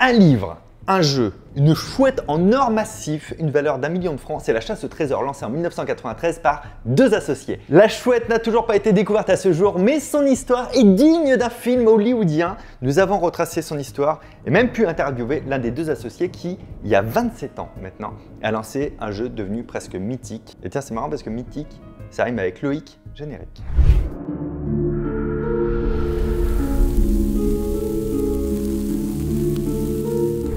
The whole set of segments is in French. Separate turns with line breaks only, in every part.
Un livre, un jeu, une chouette en or massif, une valeur d'1 million de francs, c'est la chasse au trésor lancée en 1993 par deux associés. La chouette n'a toujours pas été découverte à ce jour, mais son histoire est digne d'un film hollywoodien. Nous avons retracé son histoire et même pu interviewer l'un des deux associés qui, il y a 27 ans maintenant, a lancé un jeu devenu presque mythique. Et tiens, c'est marrant parce que mythique, ça rime avec Loïc, générique.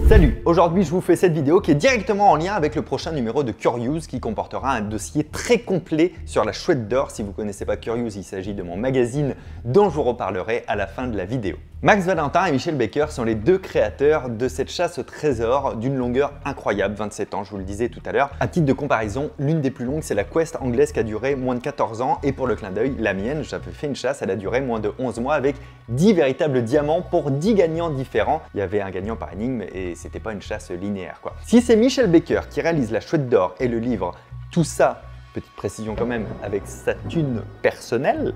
Salut, aujourd'hui je vous fais cette vidéo qui est directement en lien avec le prochain numéro de Curious qui comportera un dossier très complet sur la chouette d'or. Si vous ne connaissez pas Curious, il s'agit de mon magazine dont je vous reparlerai à la fin de la vidéo. Max Valentin et Michel Baker sont les deux créateurs de cette chasse au trésor d'une longueur incroyable, 27 ans, je vous le disais tout à l'heure. À titre de comparaison, l'une des plus longues, c'est la quest anglaise qui a duré moins de 14 ans et pour le clin d'œil, la mienne, j'avais fait une chasse, elle a duré moins de 11 mois avec 10 véritables diamants pour 10 gagnants différents. Il y avait un gagnant par énigme et c'était pas une chasse linéaire quoi. Si c'est Michel Baker qui réalise la chouette d'or et le livre, tout ça, petite précision quand même, avec sa thune personnelle,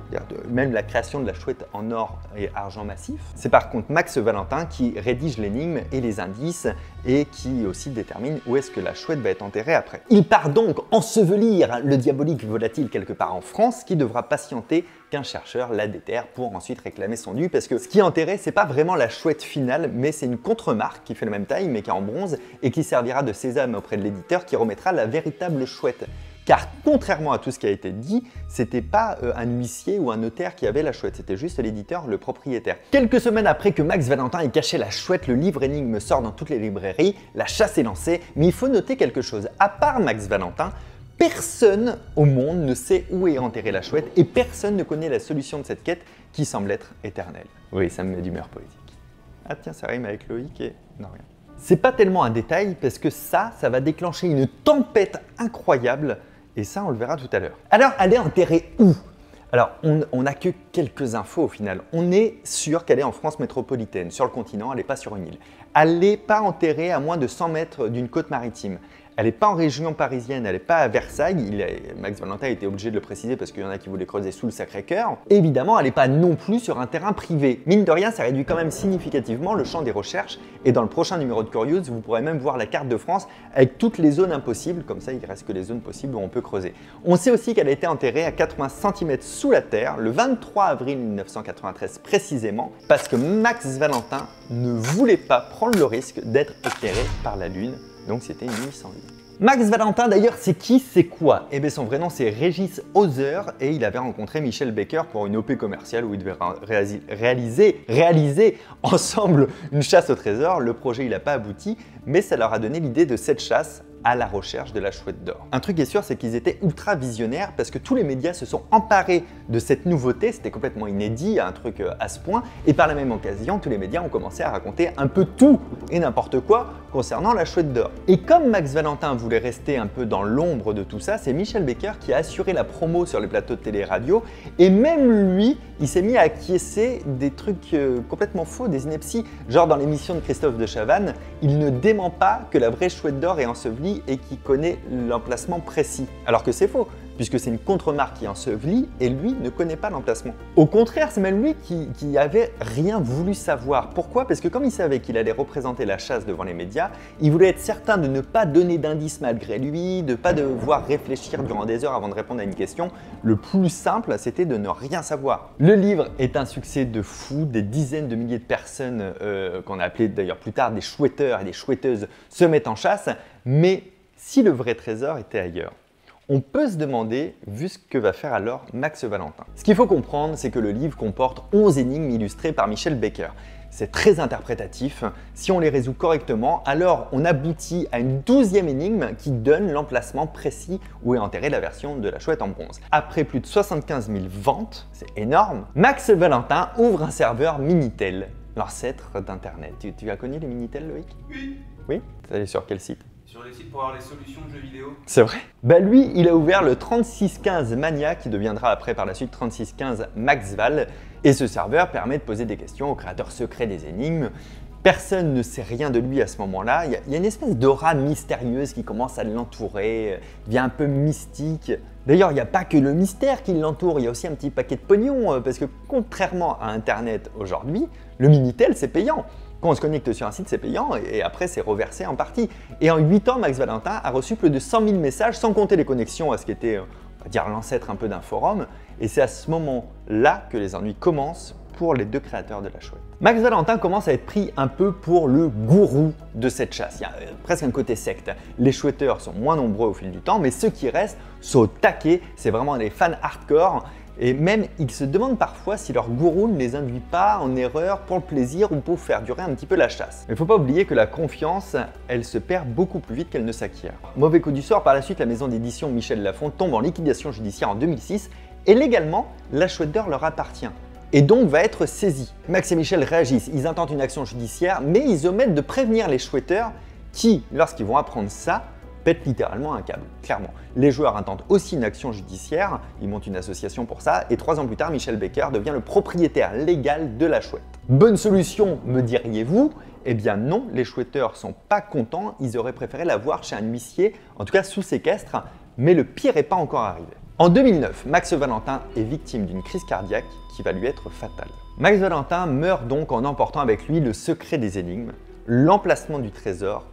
même la création de la chouette en or et argent massif. C'est par contre Max Valentin qui rédige l'énigme et les indices et qui aussi détermine où est-ce que la chouette va être enterrée après. Il part donc ensevelir le diabolique volatile quelque part en France qui devra patienter qu'un chercheur la déterre pour ensuite réclamer son dû parce que ce qui est enterré, c'est pas vraiment la chouette finale, mais c'est une contremarque qui fait la même taille mais qui est en bronze et qui servira de sésame auprès de l'éditeur qui remettra la véritable chouette. Car contrairement à tout ce qui a été dit, c'était pas un huissier ou un notaire qui avait la chouette, c'était juste l'éditeur, le propriétaire. Quelques semaines après que Max Valentin ait caché la chouette, le livre énigme sort dans toutes les librairies, la chasse est lancée, mais il faut noter quelque chose. À part Max Valentin, personne au monde ne sait où est enterrée la chouette et personne ne connaît la solution de cette quête qui semble être éternelle. Oui, ça me met d'humeur poétique. Ah tiens, ça rime avec Loïc et... non, rien. C'est pas tellement un détail parce que ça va déclencher une tempête incroyable. Et ça, on le verra tout à l'heure. Alors, elle est enterrée où? Alors, on n'a que quelques infos au final. On est sûr qu'elle est en France métropolitaine. Sur le continent, elle n'est pas sur une île. Elle n'est pas enterrée à moins de 100 mètres d'une côte maritime. Elle n'est pas en région parisienne, elle n'est pas à Versailles. Max Valentin a été obligé de le préciser parce qu'il y en a qui voulaient creuser sous le Sacré-Cœur. Évidemment, elle n'est pas non plus sur un terrain privé. Mine de rien, ça réduit quand même significativement le champ des recherches. Et dans le prochain numéro de Curious, vous pourrez même voir la carte de France avec toutes les zones impossibles. Comme ça, il ne reste que les zones possibles où on peut creuser. On sait aussi qu'elle a été enterrée à 80 cm sous la terre le 23 avril 1993 précisément parce que Max Valentin ne voulait pas prendre le risque d'être éclairé par la Lune. Donc c'était une nuit sans lune. Max Valentin d'ailleurs c'est qui, c'est quoi? Eh bien son vrai nom c'est Régis Hauser et il avait rencontré Michel Baker pour une OP commerciale où ils devaient réaliser ensemble une chasse au trésor. Le projet il n'a pas abouti mais ça leur a donné l'idée de cette chasse à la recherche de la chouette d'or. Un truc est sûr, c'est qu'ils étaient ultra visionnaires parce que tous les médias se sont emparés de cette nouveauté, c'était complètement inédit, un truc à ce point, et par la même occasion, tous les médias ont commencé à raconter un peu tout et n'importe quoi concernant la chouette d'or. Et comme Max Valentin voulait rester un peu dans l'ombre de tout ça, c'est Michel Baker qui a assuré la promo sur les plateaux de télé et radio, et même lui, il s'est mis à acquiescer des trucs complètement faux, des inepties, genre dans l'émission de Christophe de Chavannes, il ne dément pas que la vraie chouette d'or est ensevelie et qui connaît l'emplacement précis. Alors que c'est faux, puisque c'est une contremarque qui est ensevelie et lui ne connaît pas l'emplacement. Au contraire, c'est même lui qui avait rien voulu savoir. Pourquoi? Parce que comme il savait qu'il allait représenter la chasse devant les médias, il voulait être certain de ne pas donner d'indices malgré lui, de ne pas devoir réfléchir durant des heures avant de répondre à une question. Le plus simple, c'était de ne rien savoir. Le livre est un succès de fou, des dizaines de milliers de personnes qu'on a appelées d'ailleurs plus tard des chouetteurs et des chouetteuses se mettent en chasse, mais si le vrai trésor était ailleurs, on peut se demander, vu ce que va faire alors Max Valentin. Ce qu'il faut comprendre, c'est que le livre comporte 11 énigmes illustrées par Michel Baker. C'est très interprétatif. Si on les résout correctement, alors on aboutit à une 12e énigme qui donne l'emplacement précis où est enterrée la version de la chouette en bronze. Après plus de 75 000 ventes, c'est énorme, Max Valentin ouvre un serveur Minitel, l'ancêtre d'Internet. Tu as connu les Minitel, Loïc?
Oui.
Oui? Tu es allé sur quel site?
Sur les sites pour avoir les solutions de jeux vidéo.
C'est vrai? Bah lui, il a ouvert le 3615 Mania qui deviendra après par la suite 3615 Maxval et ce serveur permet de poser des questions au créateur secret des énigmes. Personne ne sait rien de lui à ce moment-là. Il y a une espèce d'aura mystérieuse qui commence à l'entourer, devient un peu mystique. D'ailleurs, il n'y a pas que le mystère qui l'entoure, il y a aussi un petit paquet de pognon parce que contrairement à Internet aujourd'hui, le Minitel c'est payant. Quand on se connecte sur un site, c'est payant et après, c'est reversé en partie. Et en 8 ans, Max Valentin a reçu plus de 100 000 messages, sans compter les connexions à ce qui était, on va dire, l'ancêtre un peu d'un forum. Et c'est à ce moment-là que les ennuis commencent pour les deux créateurs de la chouette. Max Valentin commence à être pris un peu pour le gourou de cette chasse. Il y a presque un côté secte. Les chouetteurs sont moins nombreux au fil du temps, mais ceux qui restent sont au taquet. C'est vraiment des fans hardcore. Et même, ils se demandent parfois si leur gourou ne les induit pas en erreur pour le plaisir ou pour faire durer un petit peu la chasse. Mais il ne faut pas oublier que la confiance, elle se perd beaucoup plus vite qu'elle ne s'acquiert. Mauvais coup du sort, par la suite, la maison d'édition Michel Lafon tombe en liquidation judiciaire en 2006 et légalement, la chouette d'or leur appartient et donc va être saisie. Max et Michel réagissent, ils intentent une action judiciaire, mais ils omettent de prévenir les chouetteurs qui, lorsqu'ils vont apprendre ça, pètent littéralement un câble, clairement. Les joueurs intentent aussi une action judiciaire, ils montent une association pour ça, et 3 ans plus tard, Michel Becker devient le propriétaire légal de la chouette. Bonne solution, me diriez-vous? Eh bien non, les chouetteurs sont pas contents, ils auraient préféré la voir chez un huissier, en tout cas sous séquestre, mais le pire n'est pas encore arrivé. En 2009, Max Valentin est victime d'une crise cardiaque qui va lui être fatale. Max Valentin meurt donc en emportant avec lui le secret des énigmes, l'emplacement du trésor,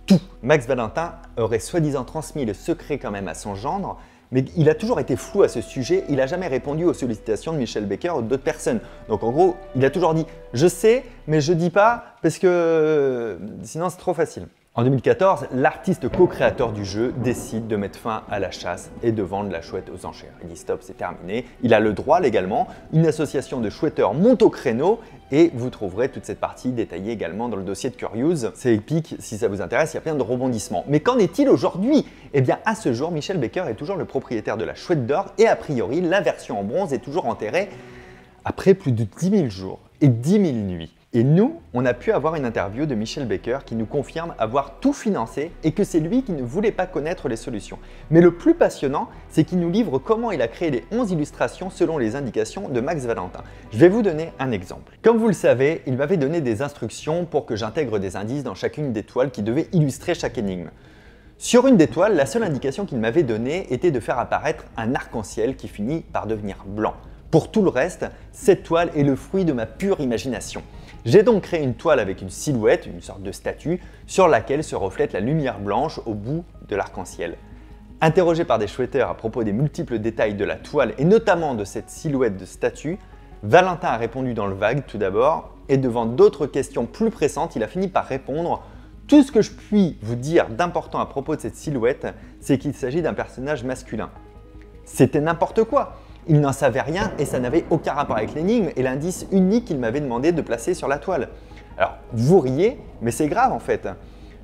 tout. Max Valentin aurait soi-disant transmis le secret quand même à son gendre, mais il a toujours été flou à ce sujet, il n'a jamais répondu aux sollicitations de Michel Becker ou d'autres personnes. Donc en gros, il a toujours dit « je sais, mais je dis pas parce que sinon c'est trop facile ». En 2014, l'artiste co-créateur du jeu décide de mettre fin à la chasse et de vendre la chouette aux enchères. Il dit stop, c'est terminé. Il a le droit légalement. Une association de chouetteurs monte au créneau et vous trouverez toute cette partie détaillée également dans le dossier de Curious. C'est épique, si ça vous intéresse, il y a plein de rebondissements. Mais qu'en est-il aujourd'hui? Eh bien, à ce jour, Michel Becker est toujours le propriétaire de la chouette d'or et a priori, la version en bronze est toujours enterrée après plus de 10 000 jours et 10 000 nuits. Et nous, on a pu avoir une interview de Michel Becker qui nous confirme avoir tout financé et que c'est lui qui ne voulait pas connaître les solutions. Mais le plus passionnant, c'est qu'il nous livre comment il a créé les 11 illustrations selon les indications de Max Valentin. Je vais vous donner un exemple. Comme vous le savez, il m'avait donné des instructions pour que j'intègre des indices dans chacune des toiles qui devaient illustrer chaque énigme. Sur une des toiles, la seule indication qu'il m'avait donnée était de faire apparaître un arc-en-ciel qui finit par devenir blanc. Pour tout le reste, cette toile est le fruit de ma pure imagination. J'ai donc créé une toile avec une silhouette, une sorte de statue, sur laquelle se reflète la lumière blanche au bout de l'arc-en-ciel. Interrogé par des chouetteurs à propos des multiples détails de la toile et notamment de cette silhouette de statue, Valentin a répondu dans le vague tout d'abord, et devant d'autres questions plus pressantes, il a fini par répondre « Tout ce que je puis vous dire d'important à propos de cette silhouette, c'est qu'il s'agit d'un personnage masculin. » C'était n'importe quoi! Il n'en savait rien et ça n'avait aucun rapport avec l'énigme et l'indice unique qu'il m'avait demandé de placer sur la toile. Alors, vous riez, mais c'est grave en fait.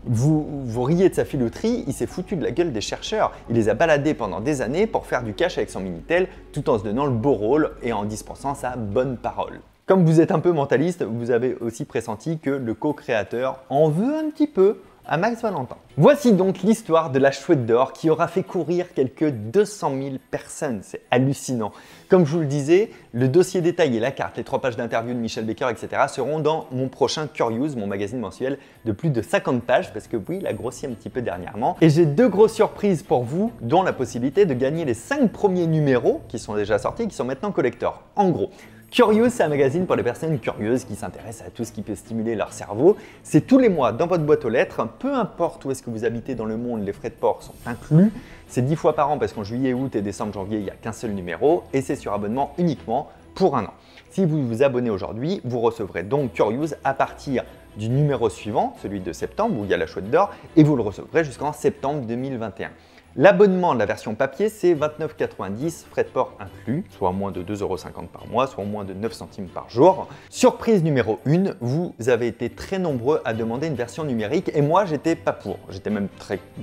Vous riez de sa filouterie, il s'est foutu de la gueule des chercheurs. Il les a baladés pendant des années pour faire du cash avec son Minitel, tout en se donnant le beau rôle et en dispensant sa bonne parole. Comme vous êtes un peu mentaliste, vous avez aussi pressenti que le co-créateur en veut un petit peu à Max Valentin. Voici donc l'histoire de la chouette d'or qui aura fait courir quelques 200 000 personnes. C'est hallucinant. Comme je vous le disais, le dossier détaillé, la carte, les 3 pages d'interview de Michel Becker, etc. seront dans mon prochain Curious, mon magazine mensuel de plus de 50 pages parce que oui, il a grossi un petit peu dernièrement. Et j'ai 2 grosses surprises pour vous, dont la possibilité de gagner les 5 premiers numéros qui sont déjà sortis et qui sont maintenant collector. En gros, Curious, c'est un magazine pour les personnes curieuses qui s'intéressent à tout ce qui peut stimuler leur cerveau. C'est tous les mois dans votre boîte aux lettres, peu importe où est-ce que vous habitez dans le monde, les frais de port sont inclus. C'est 10 fois par an parce qu'en juillet, août et décembre, janvier, il n'y a qu'un seul numéro et c'est sur abonnement uniquement pour 1 an. Si vous vous abonnez aujourd'hui, vous recevrez donc Curious à partir du numéro suivant, celui de septembre où il y a la chouette d'or, et vous le recevrez jusqu'en septembre 2021. L'abonnement de la version papier, c'est 29,90 €, frais de port inclus, soit moins de 2,50 € par mois, soit moins de 9 centimes par jour. Surprise numéro 1, vous avez été très nombreux à demander une version numérique et moi, j'étais pas pour. J'étais même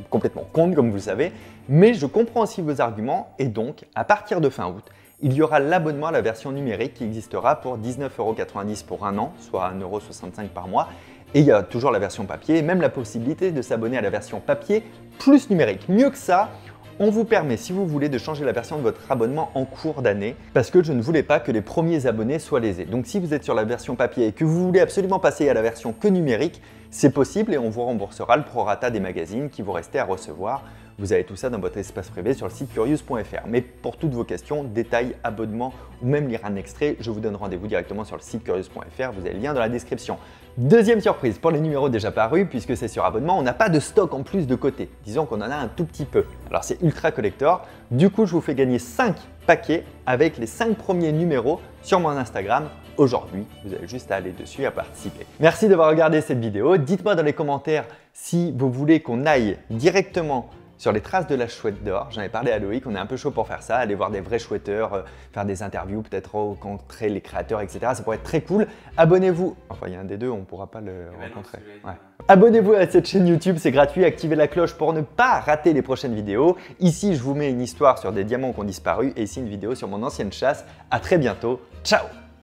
complètement contre, comme vous le savez, mais je comprends aussi vos arguments et donc, à partir de fin août, il y aura l'abonnement à la version numérique qui existera pour 19,90 € pour 1 an, soit 1,65 € par mois. Et il y a toujours la version papier et même la possibilité de s'abonner à la version papier plus numérique. Mieux que ça, on vous permet, si vous voulez, de changer la version de votre abonnement en cours d'année parce que je ne voulais pas que les premiers abonnés soient lésés. Donc si vous êtes sur la version papier et que vous voulez absolument passer à la version que numérique, c'est possible et on vous remboursera le prorata des magazines qui vous restaient à recevoir. Vous avez tout ça dans votre espace privé sur le site curious.fr. Mais pour toutes vos questions, détails, abonnements ou même lire un extrait, je vous donne rendez-vous directement sur le site curious.fr. Vous avez le lien dans la description. Deuxième surprise pour les numéros déjà parus, puisque c'est sur abonnement, on n'a pas de stock en plus de côté. Disons qu'on en a un tout petit peu. Alors c'est ultra collector. Du coup, je vous fais gagner 5 paquets avec les 5 premiers numéros sur mon Instagram aujourd'hui. Vous avez juste à aller dessus et à participer. Merci d'avoir regardé cette vidéo. Dites-moi dans les commentaires si vous voulez qu'on aille directement sur les traces de la chouette d'or. J'en ai parlé à Loïc, on est un peu chaud pour faire ça, aller voir des vrais chouetteurs, faire des interviews, peut-être rencontrer les créateurs, etc. Ça pourrait être très cool. Abonnez-vous. Enfin, il y a un des deux, on ne pourra pas le rencontrer. Ouais. Abonnez-vous à cette chaîne YouTube, c'est gratuit. Activez la cloche pour ne pas rater les prochaines vidéos. Ici, je vous mets une histoire sur des diamants qui ont disparu et ici, une vidéo sur mon ancienne chasse. À très bientôt. Ciao!